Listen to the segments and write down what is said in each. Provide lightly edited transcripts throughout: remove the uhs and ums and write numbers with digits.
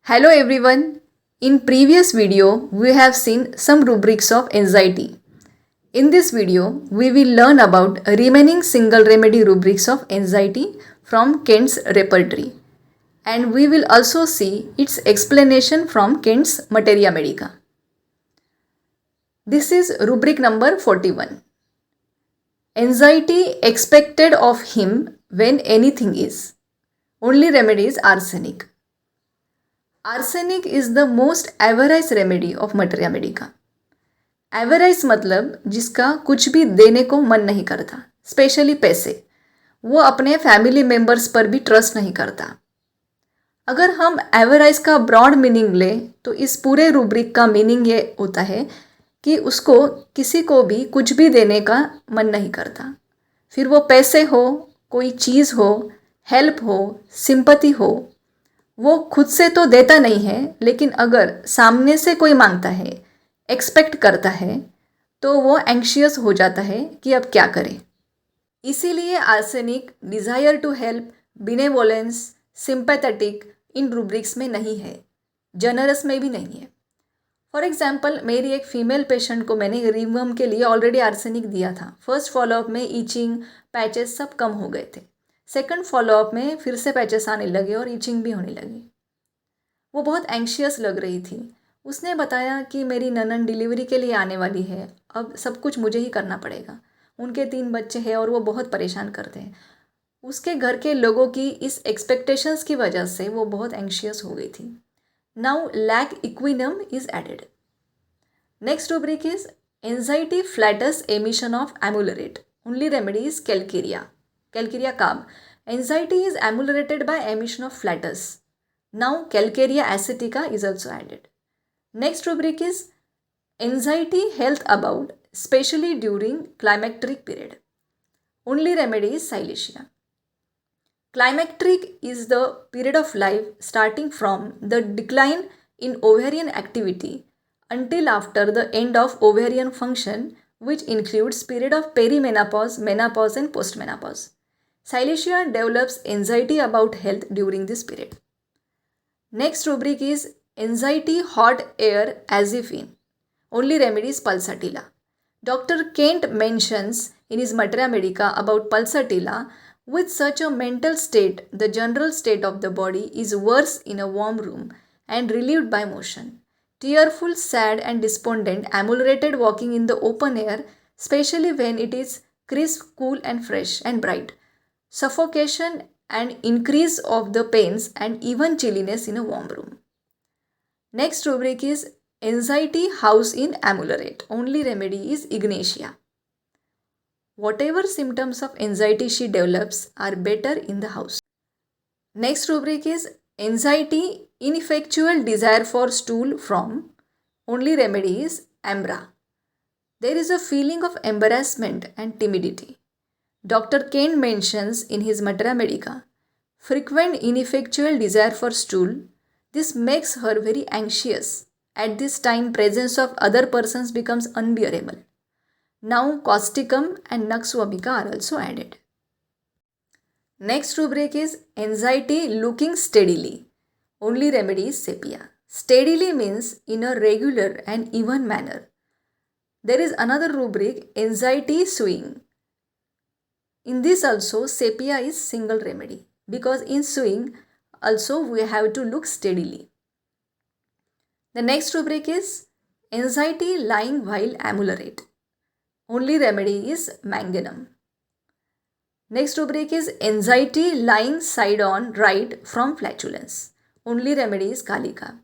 Hello everyone. In previous video, we have seen some rubrics of anxiety. In this video, we will learn about remaining single remedy rubrics of anxiety from Kent's repertory. And we will also see its explanation from Kent's Materia Medica. This is rubric number 41. Anxiety expected of him when anything is. Only remedy is arsenic. Arsenic is the most average remedy of Materia Medica. Average मतलब जिसका कुछ भी देने को मन नहीं करता, specially पैसे. वो अपने फैमिली मेंबर्स पर भी ट्रस्ट नहीं करता. अगर हम एवरेज का ब्रॉड मीनिंग लें तो इस पूरे रूब्रिक का मीनिंग ये होता है कि उसको किसी को भी कुछ भी देने का मन नहीं करता. फिर वो पैसे हो, कोई चीज़ हो, हेल्प हो, सिंपैथी हो, वो खुद से तो देता नहीं है, लेकिन अगर सामने से कोई मांगता है, एक्सपेक्ट करता है, तो वो एंग्शियस हो जाता है कि अब क्या करें. इसीलिए arsenic desire to help, benevolence, sympathetic इन रूब्रिक्स में नहीं है, जनरस में भी नहीं है. फॉर एग्जाम्पल, मेरी एक फीमेल पेशेंट को मैंने रिंगवर्म के लिए ऑलरेडी आर्सेनिक दिया था. फर्स्ट फॉलोअप में ईचिंग, पैचेस सब कम हो गए थे. सेकंड फॉलोअप में फिर से पैचेस आने लगे और ईचिंग भी होने लगी. वो बहुत एंग्शियस लग रही थी. उसने बताया कि मेरी ननन डिलीवरी के लिए आने वाली है, अब सब कुछ मुझे ही करना पड़ेगा. उनके 3 बच्चे हैं और वो बहुत परेशान करते हैं. उसके घर के लोगों की इस एक्सपेक्टेशंस की वजह से वो बहुत एंग्शियस हो गई थी. Now lac equinum is added. Next rubric is anxiety flatus emission of ameliorates. Only remedy is Calcarea carb. Anxiety is ameliorated by emission of flatus. Now Calcarea acetica is also added. Next rubric is anxiety health about, especially during climacteric period. Only remedy is Silesia. Climacteric is the period of life starting from the decline in ovarian activity until after the end of ovarian function, which includes period of perimenopause, menopause and postmenopause. Silesia develops anxiety about health during this period. Next rubric is anxiety hot air as if in. Only remedy is Pulsatilla. Dr. Kent mentions in his Materia Medica about Pulsatilla. With such a mental state, the general state of the body is worse in a warm room and relieved by motion. Tearful, sad and despondent, ameliorated walking in the open air, especially when it is crisp, cool and fresh and bright. Suffocation and increase of the pains and even chilliness in a warm room. Next rubric is anxiety house in amulorate. Only remedy is Ignatia. Whatever symptoms of anxiety she develops are better in the house. Next rubric is anxiety ineffectual desire for stool from. Only remedy is Ambra. There is a feeling of embarrassment and timidity. Dr. Kent mentions in his Materia Medica frequent ineffectual desire for stool. This makes her very anxious. At this time, presence of other persons becomes unbearable. Now, causticum and nux vomica are also added. Next rubric is anxiety looking steadily. Only remedy is sepia. Steadily means in a regular and even manner. There is another rubric, anxiety swing. In this also, sepia is single remedy because in swing also we have to look steadily. The next rubric is anxiety lying while amulorate. Only remedy is manganum. Next rubric is anxiety lying side on right from flatulence. Only remedy is Kali carb.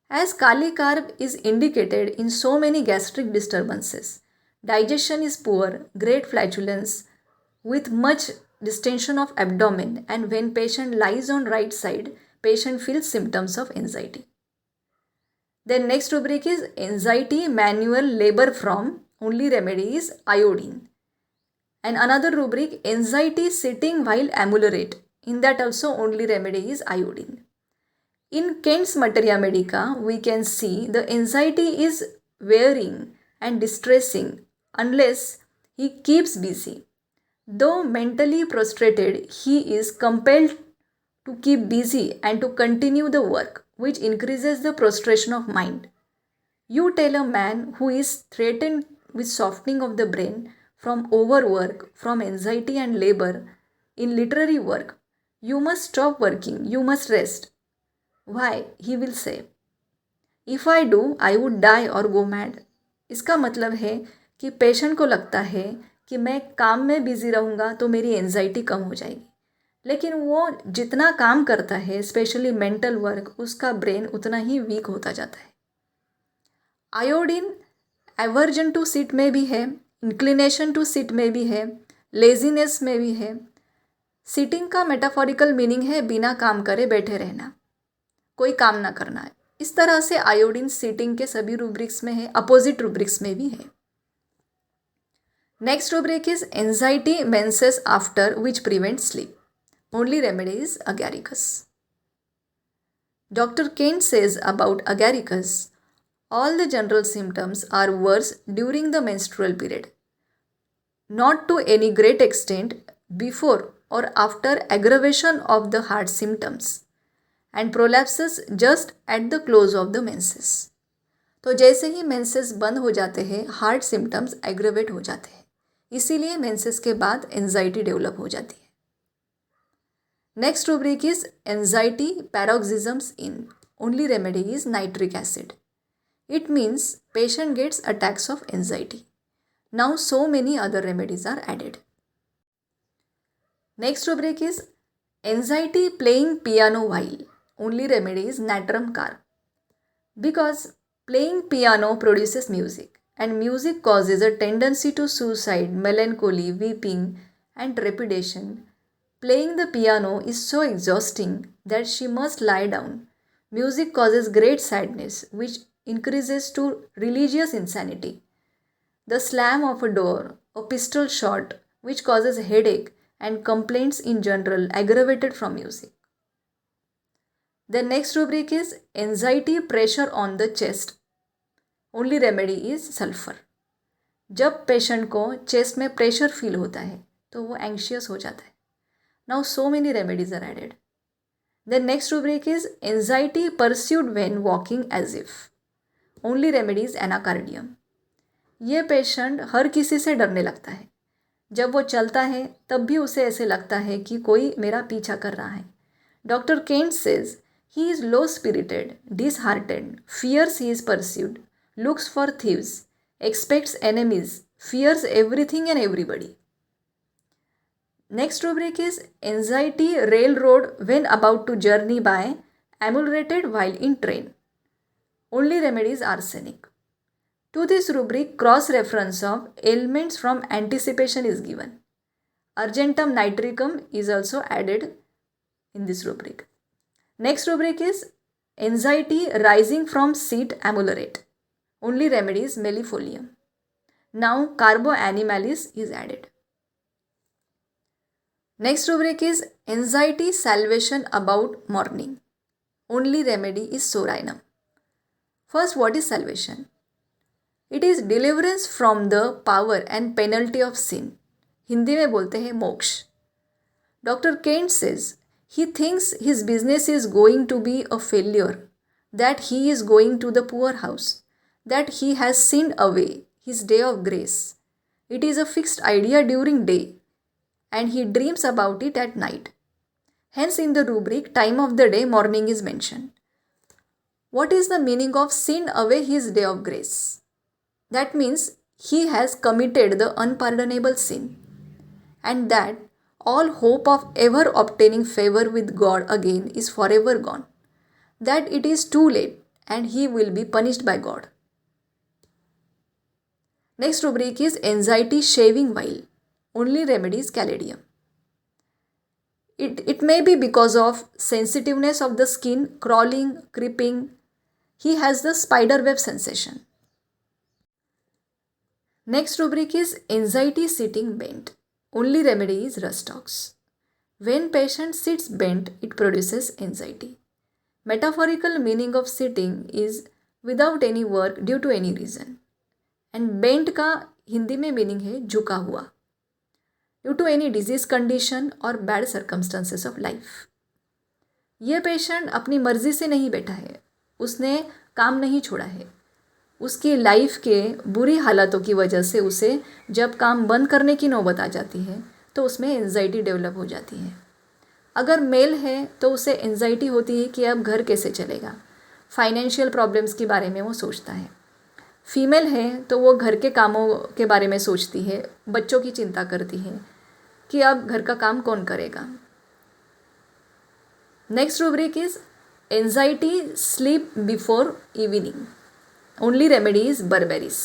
As Kali carb is indicated in so many gastric disturbances, digestion is poor, great flatulence, with much distension of abdomen, and when patient lies on right side, patient feels symptoms of anxiety. Then next rubric is anxiety manual labor from. Only remedy is iodine. And another rubric, anxiety sitting while amulorate. In that also only remedy is iodine. In Kent's Materia Medica, we can see the anxiety is wearing and distressing unless he keeps busy. Though mentally prostrated, he is compelled to keep busy and to continue the work. which increases the prostration of mind. You tell a man who is threatened with softening of the brain from overwork, from anxiety and labor in literary work, you must stop working, you must rest. Why? He will say, if I do I would die or go mad. इसका मतलब है कि patient को लगता है कि मैं काम में बिजी रहूँगा तो मेरी एंजाइटी कम हो जाएगी, लेकिन वो जितना काम करता है स्पेशली मेंटल वर्क, उसका ब्रेन उतना ही वीक होता जाता है. आयोडीन एवर्जन टू सिट में भी है, इंक्लिनेशन टू सिट में भी है, लेजीनेस में भी है. सिटिंग का मेटाफोरिकल मीनिंग है बिना काम करे बैठे रहना, कोई काम ना करना है. इस तरह से आयोडीन सीटिंग के सभी रूब्रिक्स में है, अपोजिट रूब्रिक्स में भी है. Next rubric is anxiety menses after which prevent sleep. Only remedy is Agaricus. Dr. Kent says about agaricus, all the general symptoms are worse during the menstrual period, not to any great extent before or after aggravation of the heart symptoms, and prolapses just at the close of the menses. तो जैसे ही menses बंद हो जाते हैं heart symptoms aggravate हो जाते हैं, इसीलिए मेंसेस के बाद एंजाइटी डेवलप हो जाती है. Next rubric is anxiety paroxysms in. Only remedy is nitric acid. It means patient gets attacks of anxiety. Now so many other remedies are added. Next rubric is anxiety playing piano while. Only remedy is natrum carb. Because playing piano produces music, and music causes a tendency to suicide, melancholy, weeping, and trepidation. Playing the piano is so exhausting that she must lie down. Music causes great sadness, which increases to religious insanity. The slam of a door, a pistol shot, which causes headache and complaints in general, aggravated from music. The next rubric is anxiety pressure on the chest. Only remedy is sulfur. जब patient को chest में pressure feel होता है तो वो anxious हो जाता है. Now so many remedies are added. The next rubric is anxiety pursued when walking as if. Only remedy is anacardium. ये पेशेंट हर किसी से डरने लगता है. जब वो चलता है तब भी उसे ऐसे लगता है कि कोई मेरा पीछा कर रहा है. Doctor Kent says he is low spirited, disheartened, fears he is pursued, looks for thieves, expects enemies, fears everything and everybody. Next rubric is anxiety railroad when about to journey by, ameliorated while in train. Only remedy is arsenic. To this rubric, cross reference of ailments from anticipation is given. Argentum nitricum is also added in this rubric. Next rubric is anxiety rising from seat ameliorate. Only remedy is mellifolium. Now carbo animalis is added. Next rubric is anxiety salvation about morning. Only remedy is sorinum. First, what is salvation? It is deliverance from the power and penalty of sin. Hindi में बोलते हैं मोक्ष. Dr. Kent says he thinks his business is going to be a failure, that he is going to the poorhouse, that he has sinned away his day of grace. It is a fixed idea during day, and he dreams about it at night. Hence, in the rubric, time of the day, morning is mentioned. What is the meaning of sin away his day of grace? That means he has committed the unpardonable sin, and that all hope of ever obtaining favor with God again is forever gone, that it is too late and he will be punished by God. Next rubric is anxiety shaving while. Only remedy is caladium. It may be because of sensitiveness of the skin, crawling, creeping. He has the spider web sensation. Next rubric is anxiety sitting bent. Only remedy is Rustox. When patient sits bent, it produces anxiety. Metaphorical meaning of sitting is without any work due to any reason. And bent का हिंदी में meaning है झुका हुआ. Due to any disease condition or bad circumstances of life. ये patient अपनी मर्ज़ी से नहीं बैठा है, उसने काम नहीं छोड़ा है। उसकी लाइफ के बुरी हालातों की वजह से उसे जब काम बंद करने की नौबत आ जाती है तो उसमें एंजाइटी डेवलप हो जाती है। अगर मेल है तो उसे एंजाइटी होती है कि अब घर कैसे चलेगा, फाइनेंशियल प्रॉब्लम्स के बारे में वो सोचता है। फीमेल है तो वो घर के कामों के बारे में सोचती है, बच्चों की चिंता करती है कि अब घर का काम कौन करेगा। Next rubric is anxiety sleep before evening, only remedy is berberis.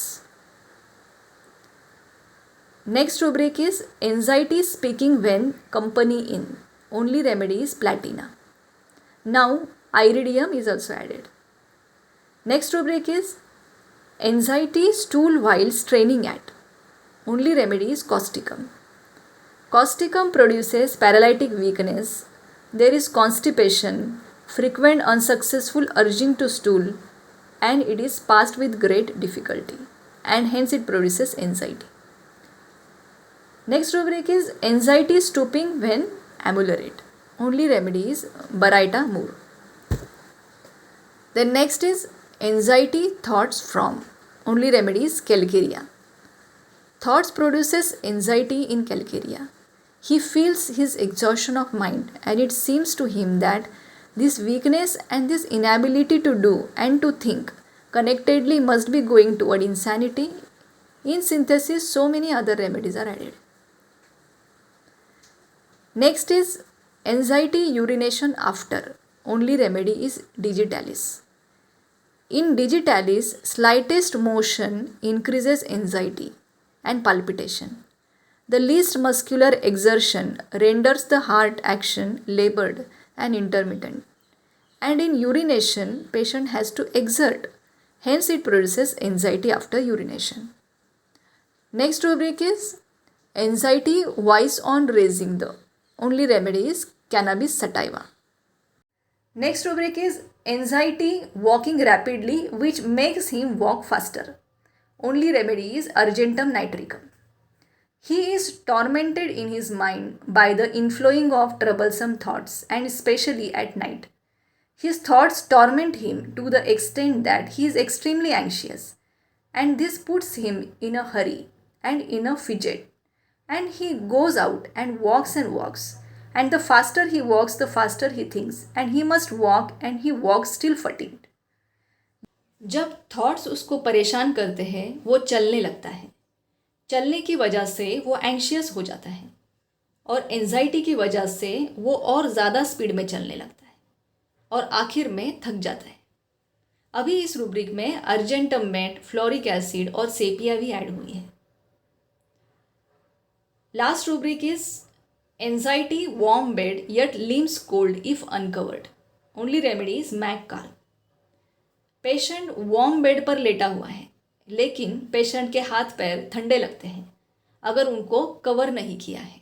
Next rubric is anxiety speaking when company in, only remedy is platina. Now iridium is also added. Next rubric is anxiety stool while straining at, only remedy is causticum. Causticum produces paralytic weakness, there is constipation, frequent unsuccessful urging to stool, and it is passed with great difficulty, and hence it produces anxiety. Next rubric is anxiety stooping when amulorate, only remedy is Baraita Moor. Then next is anxiety thoughts from, only remedy is Calcarea. Thoughts produces anxiety in Calcarea. He feels his exhaustion of mind and it seems to him that this weakness and this inability to do and to think connectedly must be going toward insanity. In synthesis, so many other remedies are added. Next is anxiety urination after, only remedy is digitalis. In digitalis, slightest motion increases anxiety and palpitation. The least muscular exertion renders the heart action labored and intermittent. And in urination, patient has to exert. Hence it produces anxiety after urination. Next rubric is anxiety voice on raising the, only remedy is cannabis sativa. Next rubric is anxiety walking rapidly which makes him walk faster. Only remedy is argentum nitricum. He is tormented in his mind by the inflowing of troublesome thoughts and especially at night. His thoughts torment him to the extent that he is extremely anxious and this puts him in a hurry and in a fidget. And he goes out and walks, and the faster he walks the faster he thinks and he must walk and he walks still fatigued. जब thoughts उसको परेशान करते हैं वो चलने लगता है, चलने की वजह से वो एंशियस हो जाता है और एंजाइटी की वजह से वो और ज़्यादा स्पीड में चलने लगता है और आखिर में थक जाता है। अभी इस रूब्रिक में अर्जेंटम मेट, फ्लोरिक एसिड और सेपिया भी ऐड हुई है। Last rubric is anxiety warm bed yet limbs cold if uncovered. Only remedy is McCall. Patient warm bed पर लेटा हुआ है लेकिन पेशेंट के हाथ पैर ठंडे लगते हैं अगर उनको कवर नहीं किया है।